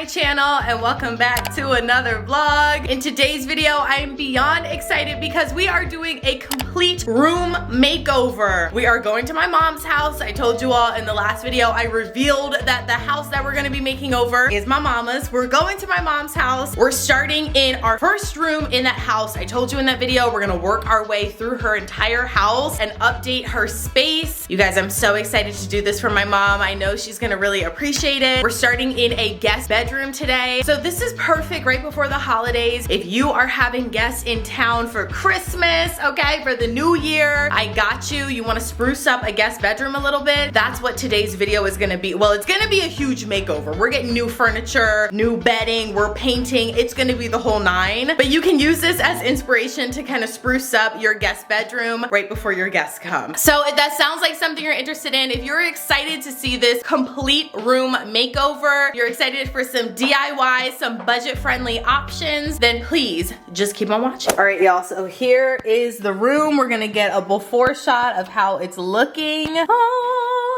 my channel and welcome back to another vlog. In today's video, I am beyond excited because we are doing a complete room makeover. We are going to my mom's house. I told you all in the last video, I revealed that the house that we're gonna be making over is my mama's. We're going to my mom's house. We're starting in our first room in that house. I told you in that video, we're gonna work our way through her entire house and update her space. You guys, I'm so excited to do this for my mom. I know she's gonna really appreciate it. We're starting in a guest bedroom today. So this is perfect right before the holidays. If you are having guests in town for Christmas, okay, for the new year, I got you. You wanna spruce up a guest bedroom a little bit? That's what today's video is gonna be. Well, it's gonna be a huge makeover. We're getting new furniture, new bedding, we're painting. It's gonna be the whole nine. But you can use this as inspiration to kind of spruce up your guest bedroom right before your guests come. So if that sounds like something you're interested in, if you're excited to see this complete room makeover, you're excited for some DIY, some budget-friendly options, then please just keep on watching. All right, y'all, so here is the room. We're gonna get a before shot of how it's looking.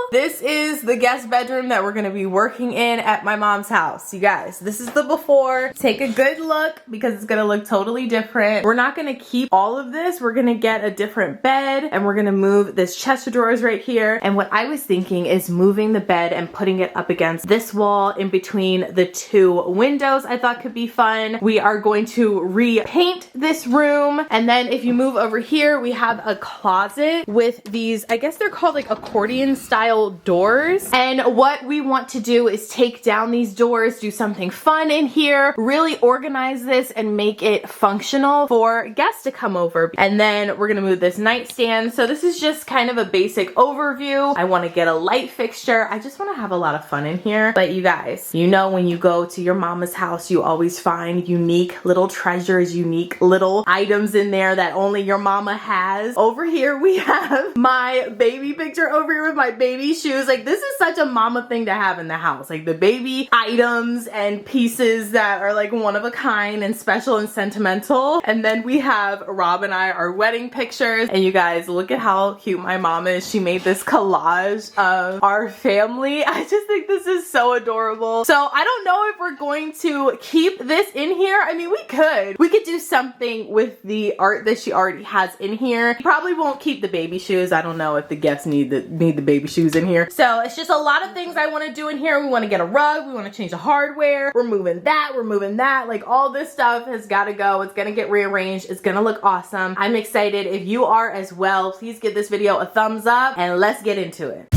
This is the guest bedroom that we're gonna be working in at my mom's house. You guys, this is the before. Take a good look because it's gonna look totally different. We're not gonna keep all of this. We're gonna get a different bed and we're gonna move this chest of drawers right here. And what I was thinking is moving the bed and putting it up against this wall in between the two windows. I thought could be fun. We are going to repaint this room. And then if you move over here, we have a closet with these, I guess they're called like accordion style doors. And what we want to do is take down these doors, do something fun in here, really organize this and make it functional for guests to come over. And then we're gonna move this nightstand. So this is just kind of a basic overview. I wanna get a light fixture. I just wanna have a lot of fun in here. But you guys, you know when you go to your mama's house, you always find unique little treasures, unique little items in there that only your mama has. Over here we have my baby picture over here with my baby shoes. Like, this is such a mama thing to have in the house. Like the baby items and pieces that are like one of a kind and special and sentimental. And then we have Rob and I, our wedding pictures. And you guys, look at how cute my mom is. She made this collage of our family. I just think this is so adorable. So I don't know if we're going to keep this in here. I mean, we could do something with the art that she already has in here. Probably won't keep the baby shoes. I don't know if the guests need the baby shoes in here. So it's just a lot of things I want to do in here. We want to get a rug. We want to change the hardware. We're moving that. We're moving that. Like, all this stuff has got to go. It's going to get rearranged. It's going to look awesome. I'm excited. If you are as well, please give this video a thumbs up and let's get into it.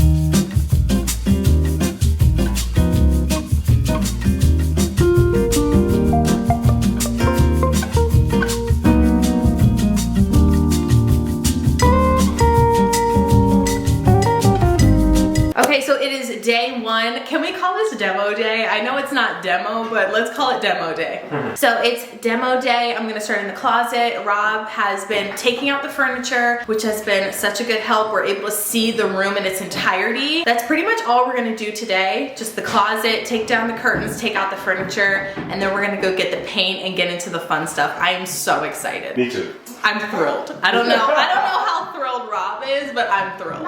Okay, so it is day one. Can we call this demo day? I know it's not demo, but let's call it demo day. So it's demo day. I'm gonna start in the closet. Rob has been taking out the furniture, which has been such a good help. We're able to see the room in its entirety. That's pretty much all we're gonna do today. Just the closet, take down the curtains, take out the furniture, and then we're gonna go get the paint and get into the fun stuff. I am so excited. Me too. I'm thrilled. I don't know how thrilled Rob is, but I'm thrilled.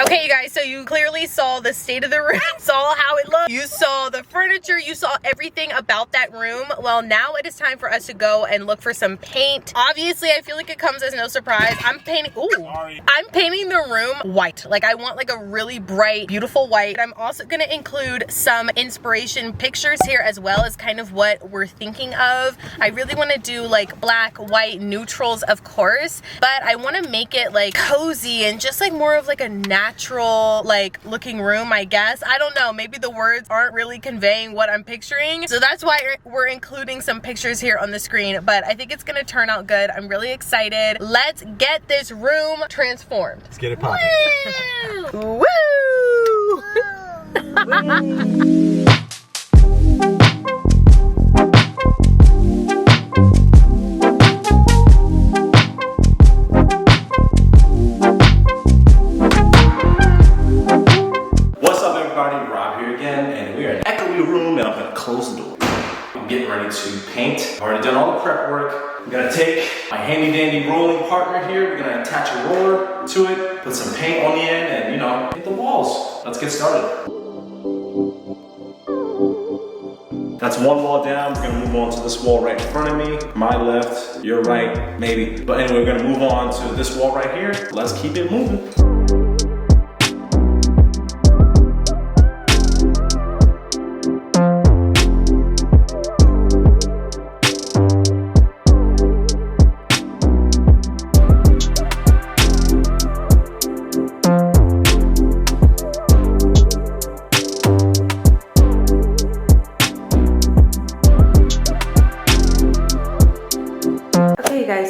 Okay, you guys, so you clearly saw the state of the room, saw how it looked. You saw the furniture, you saw everything about that room. Well, now it is time for us to go and look for some paint. Obviously, I feel like it comes as no surprise. I'm painting the room white. Like, I want like a really bright, beautiful white. I'm also gonna include some inspiration pictures here as well as kind of what we're thinking of. I really wanna do like black, white, neutrals, of course, but I wanna make it like cozy and just like more of like a natural like looking room, I guess. I don't know, maybe the words aren't really conveying what I'm picturing, so that's why we're including some pictures here on the screen, but I think it's gonna turn out good. I'm really excited. Let's get this room transformed. Let's get it popping. Woo! What's up, everybody? Rob here again, and we are in an echoey room, and I'm gonna close the door. I'm getting ready to paint. I've already done all the prep work. I'm gonna take my handy dandy rolling partner here. We're gonna attach a roller to it, put some paint on the end, and you know, hit the walls. Let's get started. That's one wall down. We're gonna move on to this wall right in front of me. My left, your right, maybe. But anyway, we're gonna move on to this wall right here. Let's keep it moving.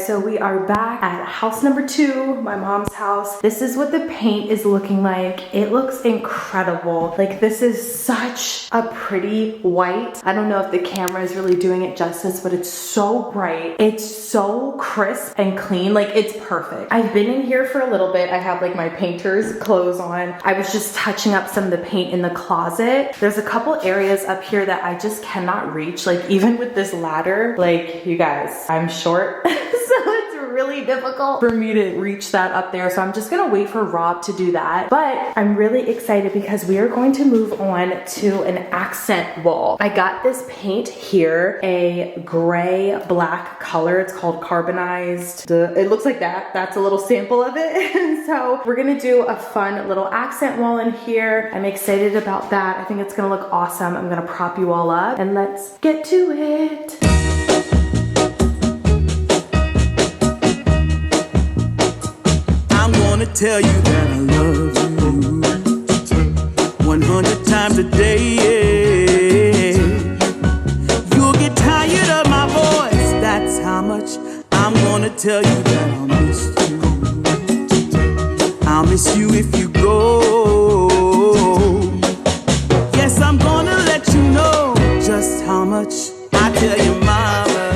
So we are back at house number 2, my mom's house. This is what the paint is looking like. It looks incredible. Like, this is such a pretty white. I don't know if the camera is really doing it justice, but it's so bright. It's so crisp and clean. Like, it's perfect. I've been in here for a little bit. I have like my painter's clothes on. I was just touching up some of the paint in the closet. There's a couple areas up here that I just cannot reach. Like, even with this ladder, like, you guys, I'm short. So it's really difficult for me to reach that up there. So I'm just gonna wait for Rob to do that. But I'm really excited because we are going to move on to an accent wall. I got this paint here, a gray black color. It's called carbonized. It looks like that. That's a little sample of it. So we're gonna do a fun little accent wall in here. I'm excited about that. I think it's gonna look awesome. I'm gonna prop you all up and let's get to it. Tell you that I love you 100 times a day. You'll get tired of my voice. That's how much I'm gonna tell you that I'll miss you. I'll miss you if you go. Yes, I'm gonna let you know just how much I tell you, mama.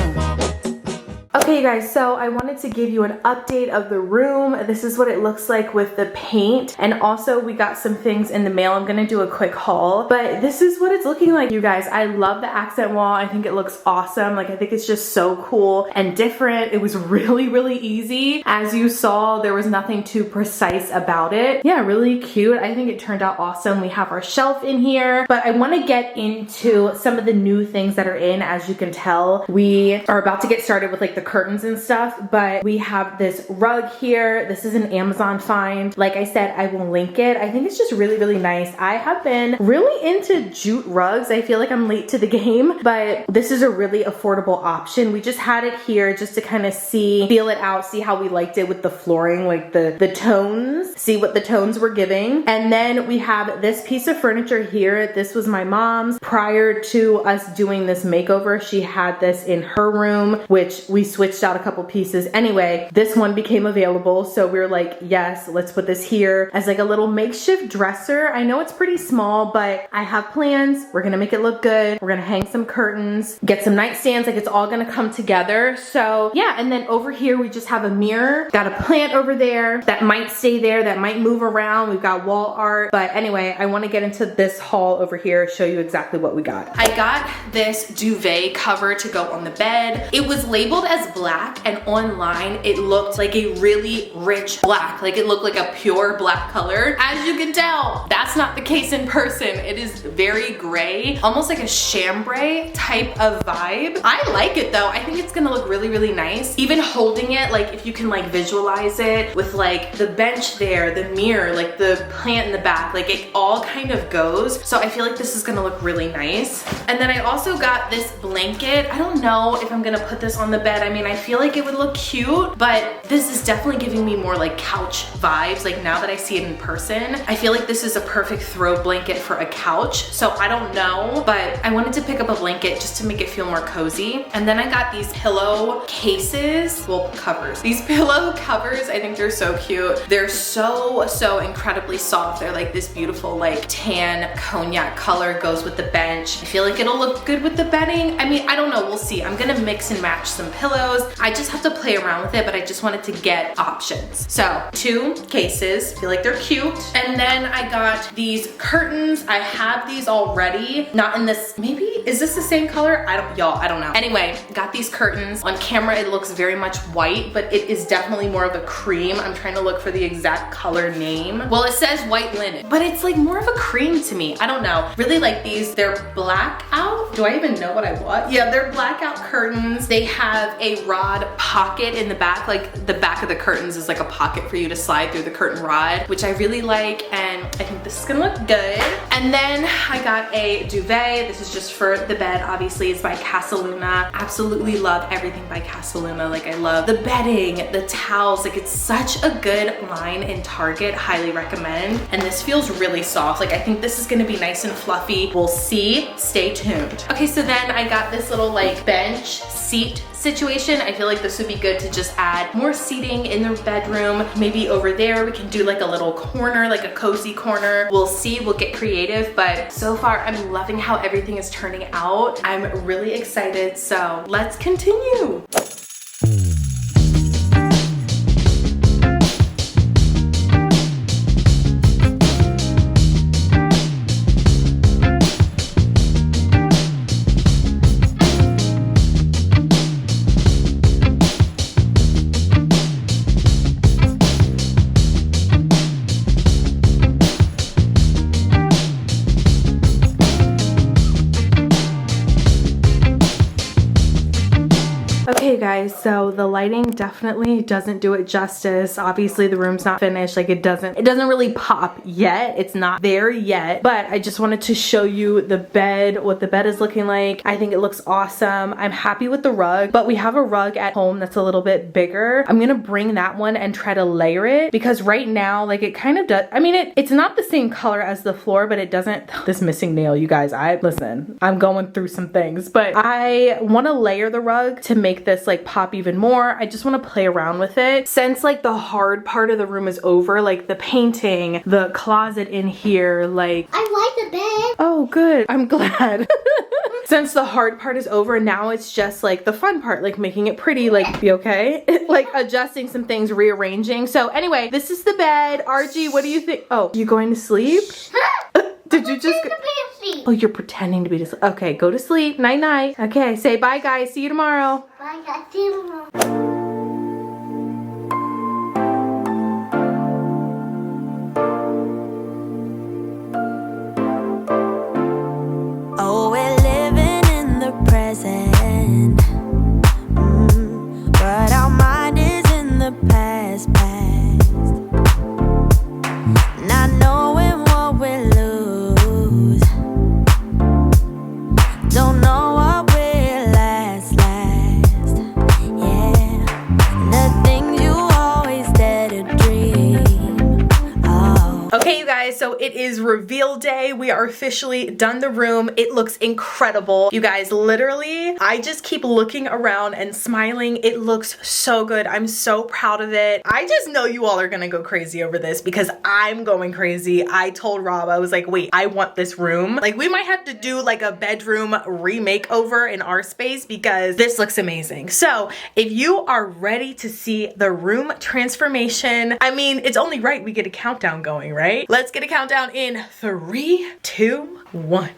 Okay guys, so I wanted to give you an update of the room. This is what it looks like with the paint, and also we got some things in the mail. I'm gonna do a quick haul, but this is what it's looking like, you guys. I love the accent wall. I think it looks awesome. Like, I think it's just so cool and different. It was really easy. As you saw, there was nothing too precise about it. Yeah, really cute. I think it turned out awesome. We have our shelf in here, but I want to get into some of the new things that are in. As you can tell, we are about to get started with like the curtains and stuff, but we have this rug here. This is an Amazon find. Like I said, I will link it. I think it's just really nice. I have been really into jute rugs. I feel like I'm late to the game, but this is a really affordable option. We just had it here just to kind of feel it out, see how we liked it with the flooring, like the tones, see what the tones were giving. And then we have this piece of furniture here. This was my mom's. Prior to us doing this makeover, she had this in her room, which we switched out a couple pieces. Anyway, this one became available, so we were like, yes, let's put this here as like a little makeshift dresser. I know it's pretty small, but I have plans. We're gonna make it look good. We're gonna hang some curtains, get some nightstands. Like, it's all gonna come together. So yeah, and then over here we just have a mirror. Got a plant over there that might stay there, that might move around. We've got wall art. But anyway, I want to get into this haul over here, show you exactly what we got. I got this duvet cover to go on the bed. It was labeled as black, and online it looked like a really rich black. Like, it looked like a pure black color. As you can tell, that's not the case in person. It is very gray, almost like a chambray type of vibe. I like it though. I think it's gonna look really nice. Even holding it, like, if you can like visualize it with like the bench there, the mirror, like the plant in the back, like it all kind of goes. So I feel like this is gonna look really nice. And then I also got this blanket. I don't know if I'm gonna put this on the bed. I mean, I feel like it would look cute, but this is definitely giving me more like couch vibes. Like, now that I see it in person, I feel like this is a perfect throw blanket for a couch. So I don't know, but I wanted to pick up a blanket just to make it feel more cozy. And then I got these pillow cases, well, covers. These pillow covers, I think they're so cute. They're so incredibly soft. They're like this beautiful like tan cognac color, goes with the bench. I feel like it'll look good with the bedding. I mean, I don't know, we'll see. I'm gonna mix and match some pillows. I just have to play around with it, but I just wanted to get options. So 2 cases, I feel like they're cute. And then I got these curtains. I have these already, not in this, maybe, is this the same color? Y'all, I don't know. Anyway, got these curtains. On camera, it looks very much white, but it is definitely more of a cream. I'm trying to look for the exact color name. Well, it says white linen, but it's like more of a cream to me. I don't know. Really like these. They're blackout. Do I even know what I want? Yeah, they're blackout curtains. They have a rod pocket in the back. Like the back of the curtains is like a pocket for you to slide through the curtain rod, which I really like. And I think this is gonna look good. And then I got a duvet. This is just for the bed. Obviously, it's by Casaluna. Absolutely love everything by Casaluna. Like I love the bedding, the towels. Like it's such a good line in Target. Highly recommend. And this feels really soft. Like I think this is gonna be nice and fluffy. We'll see. Stay tuned. Okay, so then I got this little like bench seat situation. I feel like this would be good to just add more seating in the bedroom. Maybe over there we can do like a little corner, like a cozy corner. We'll see, we'll get creative, but so far I'm loving how everything is turning out. I'm really excited, so let's continue. Okay guys, so the lighting definitely doesn't do it justice. Obviously the room's not finished, like it doesn't really pop yet. It's not there yet, but I just wanted to show you the bed, what the bed is looking like. I think it looks awesome. I'm happy with the rug, but we have a rug at home that's a little bit bigger. I'm gonna bring that one and try to layer it because right now, like it kind of does, I mean, it's not the same color as the floor, but it doesn't, this missing nail, you guys, listen, I'm going through some things, but I wanna layer the rug to make this like pop even more. I just want to play around with it since like the hard part of the room is over, like the painting, the closet in here, like I like the bed. Oh good, I'm glad. Since the hard part is over, now it's just like the fun part, like making it pretty, like be okay, like adjusting some things, rearranging. So anyway, this is the bed. RG, what do you think? Oh, you going to sleep? Did you just go? Oh, you're pretending to be asleep. Okay, go to sleep. Night night. Okay, say bye guys. See you tomorrow. Bye guys. See you tomorrow. Oh, we're living in the present, but our mind is in the past. Not knowing what we lose, don't know what will last. Yeah, the things you always dare to dream. Oh. Okay, you guys, so it is reveal day. We are officially done the room. It looks incredible. You guys, literally, I just keep looking around and smiling. It looks so good. I'm so proud of it. I just know you all are gonna go crazy over this because I'm going crazy. I told Rob, I was like, wait, I want this room. Like, we might have to do like a bedroom remake over in our space because this looks amazing. So if you are ready to see the room transformation, I mean, it's only right we get a countdown going, right? Let's get a countdown in 3, 2, 1.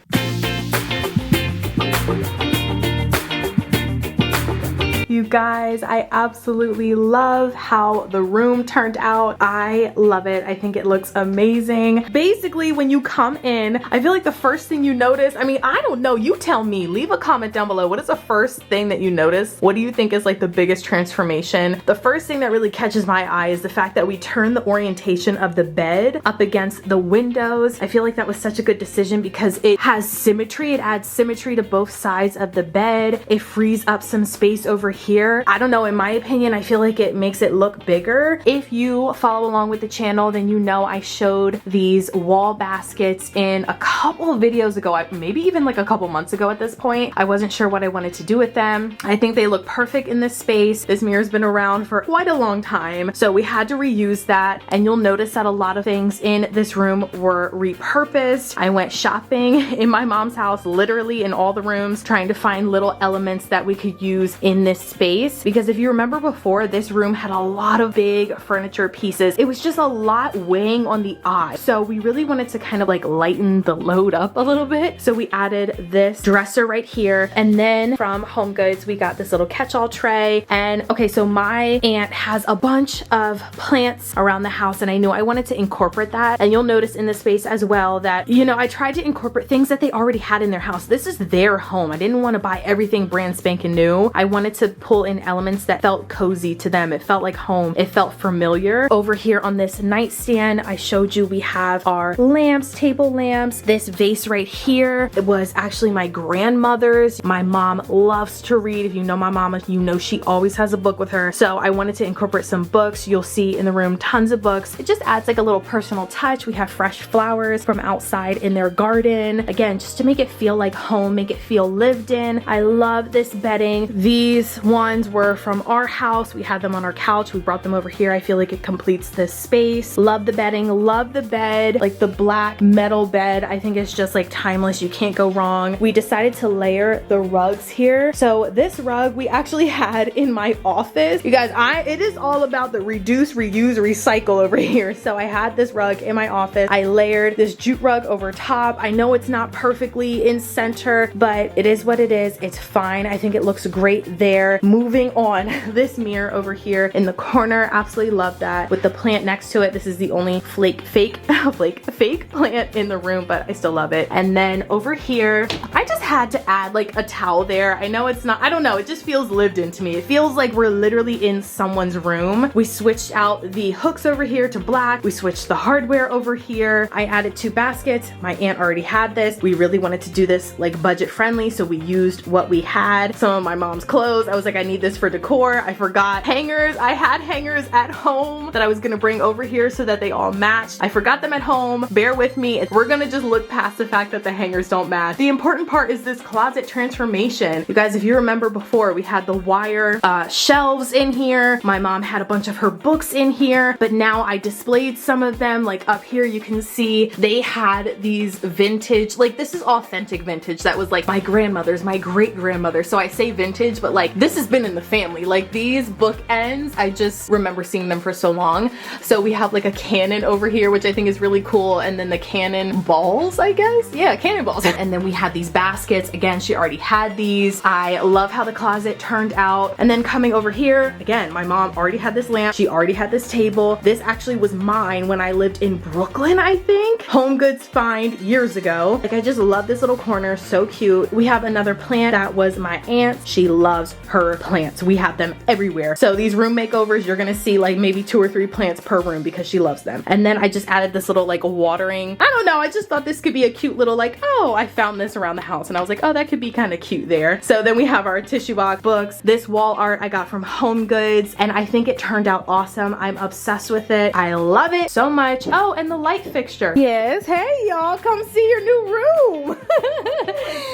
You guys, I absolutely love how the room turned out. I love it. I think it looks amazing. Basically, when you come in, I feel like the first thing you notice, I mean, I don't know, you tell me. Leave a comment down below. What is the first thing that you notice? What do you think is like the biggest transformation? The first thing that really catches my eye is the fact that we turned the orientation of the bed up against the windows. I feel like that was such a good decision because it has symmetry. It adds symmetry to both sides of the bed. It frees up some space over here. I don't know, in my opinion, I feel like it makes it look bigger. If you follow along with the channel, then you know I showed these wall baskets in a couple of videos ago, maybe even like a couple months ago at this point. I wasn't sure what I wanted to do with them. I think they look perfect in this space. This mirror's been around for quite a long time, so we had to reuse that, and you'll notice that a lot of things in this room were repurposed. I went shopping in my mom's house, literally in all the rooms, trying to find little elements that we could use in this space. space because if you remember before, this room had a lot of big furniture pieces. It was just a lot weighing on the eye. So we really wanted to kind of like lighten the load up a little bit. So we added this dresser right here. And then from HomeGoods, we got this little catch-all tray. And okay, so my aunt has a bunch of plants around the house and I knew I wanted to incorporate that. And you'll notice in this space as well that, you know, I tried to incorporate things that they already had in their house. This is their home. I didn't want to buy everything brand spanking new. I wanted to pull in elements that felt cozy to them. It felt like home. It felt familiar. Over here on this nightstand, I showed you we have our lamps, table lamps. This vase right here, it was actually my grandmother's. My mom loves to read. If you know my mama, you know she always has a book with her. So I wanted to incorporate some books. You'll see in the room tons of books. It just adds like a little personal touch. We have fresh flowers from outside in their garden. Again, just to make it feel like home, make it feel lived in. I love this bedding. These ones were from our house. We had them on our couch. We brought them over here. I feel like it completes this space. Love the bedding, love the bed. Like the black metal bed, I think it's just like timeless. You can't go wrong. We decided to layer the rugs here. So this rug we actually had in my office. You guys, it is all about the reduce, reuse, recycle over here. So I had this rug in my office. I layered this jute rug over top. I know it's not perfectly in center, but it is what it is. It's fine. I think it looks great there. Moving on, this mirror over here in the corner, absolutely love that. With the plant next to it, this is the only fake plant in the room, but I still love it. And then over here, I just had to add like a towel there. I know it's not, I don't know, it just feels lived into me. It feels like we're literally in someone's room. We switched out the hooks over here to black. We switched the hardware over here. I added 2 baskets. My aunt already had this. We really wanted to do this like budget friendly, so we used what we had. Some of my mom's clothes. I was like, I need this for decor. I forgot hangers. I had hangers at home that I was gonna bring over here so that they all matched. I forgot them at home. Bear with me. We're gonna just look past the fact that the hangers don't match. The important part is this closet transformation. You guys, if you remember before, we had the wire shelves in here. My mom had a bunch of her books in here, but now I displayed some of them. Like up here, you can see they had these vintage, like this is authentic vintage that was like my grandmother's, my great grandmother. So I say vintage, but like this has been in the family. Like these bookends, I just remember seeing them for so long. So we have like a cannon over here, which I think is really cool. And then the cannon balls, I guess. Yeah, cannon balls. And then we had these baskets. Again, she already had these. I love how the closet turned out. And then coming over here, again, my mom already had this lamp. She already had this table. This actually was mine when I lived in Brooklyn, I think. HomeGoods find years ago. Like I just love this little corner, so cute. We have another plant that was my aunt's. She loves her plants. We have them everywhere. So these room makeovers, you're gonna see like maybe 2 or 3 plants per room because she loves them. And then I just added this little like watering. I don't know, I just thought this could be a cute little like, oh, I found this around the house and I was like, oh, that could be kind of cute there. So then we have our tissue box books. This wall art I got from HomeGoods and I think it turned out awesome. I'm obsessed with it. I love it so much. Oh, and the light fixture. Yes, hey y'all, come see your new room.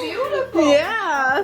Beautiful. Yeah,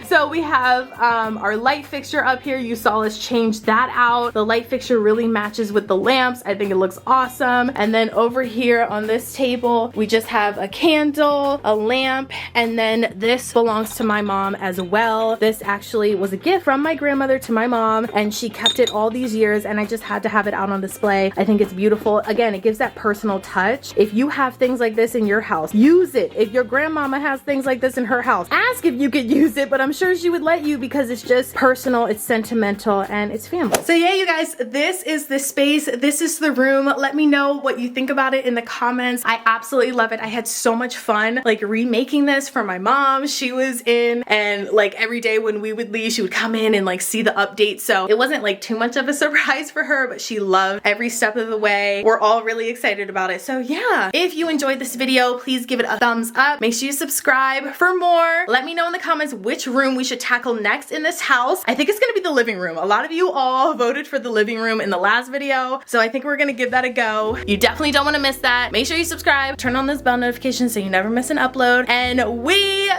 so we have our light fixture up here. You saw us change that out. The light fixture really matches with the lamps. I think it looks awesome. And then over here on this table, we just have a candle, a lamp, and then this belongs to my mom as well. This actually was a gift from my grandmother to my mom, and she kept it all these years, and I just had to have it out on display. I think it's beautiful. Again, it gives that personal touch. If you have things like this in your house, use it. If your grandmama has things like this in her house, ask if you could use it, but I'm sure she would let you because it's just personal, it's sentimental, and it's family. So yeah, you guys, this is the space. This is the room. Let me know what you think about it in the comments. I absolutely love it. I had so much fun like remaking this for my mom. She was in, and like every day when we would leave, she would come in and like see the update. So it wasn't like too much of a surprise for her, but she loved every step of the way. We're all really excited about it. So yeah, if you enjoyed this video, please give it a thumbs up. Make sure you subscribe for more. Let me know in the comments which room we should tackle next in this house. I think it's gonna be the living room. A lot of you all voted for the living room in the last video, so I think we're gonna give that a go. You definitely don't wanna miss that. Make sure you subscribe, turn on those bell notifications so you never miss an upload. And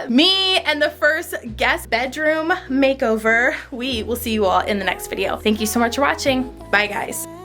me and the first guest bedroom makeover, we will see you all in the next video. Thank you so much for watching. Bye guys.